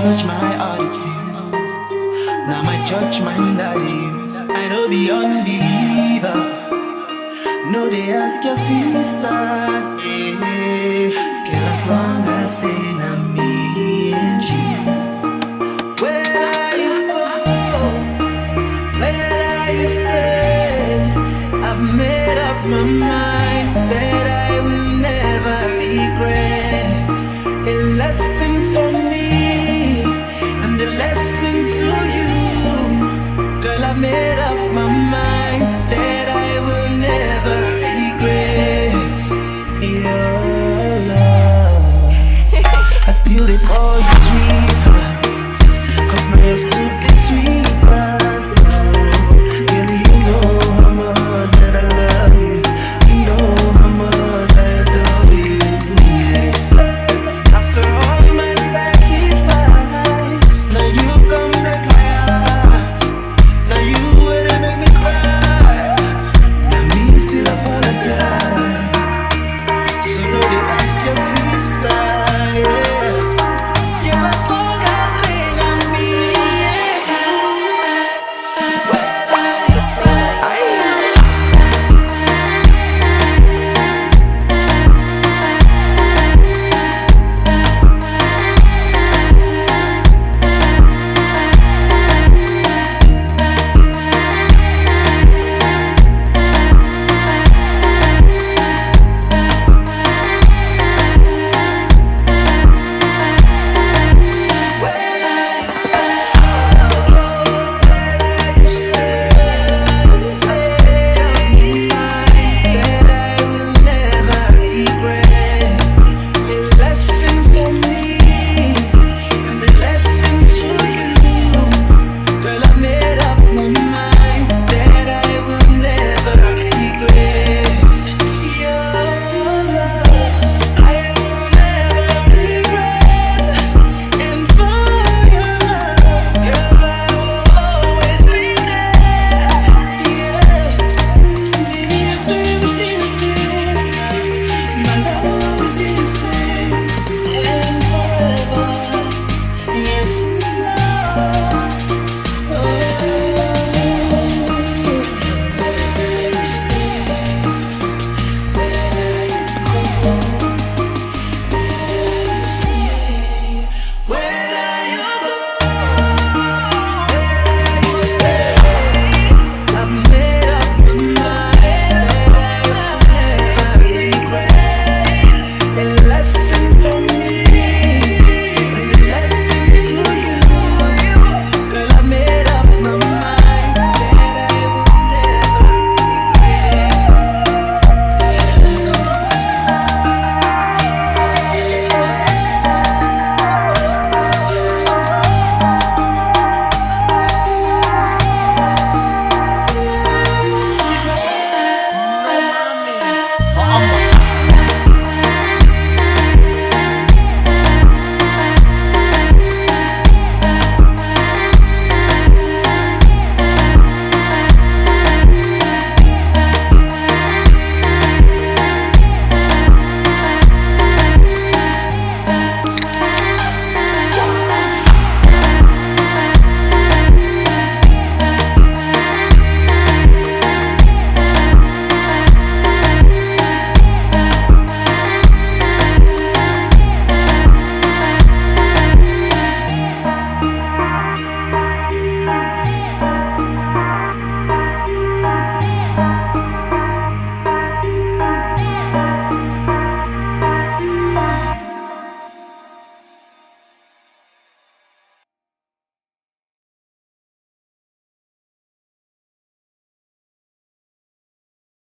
judge my attitude. Now my judgment I use. I know the unbeliever. No, they ask your sister, yeah. Cause as long as say na me and you. Where are you go? Where are you stay? I've made up my mind that I will never regret. A lesson for me and a lesson to you. Girl, I made up my mind that I will never regret your love. I still they call you sweetheart, cause now you're so sweet.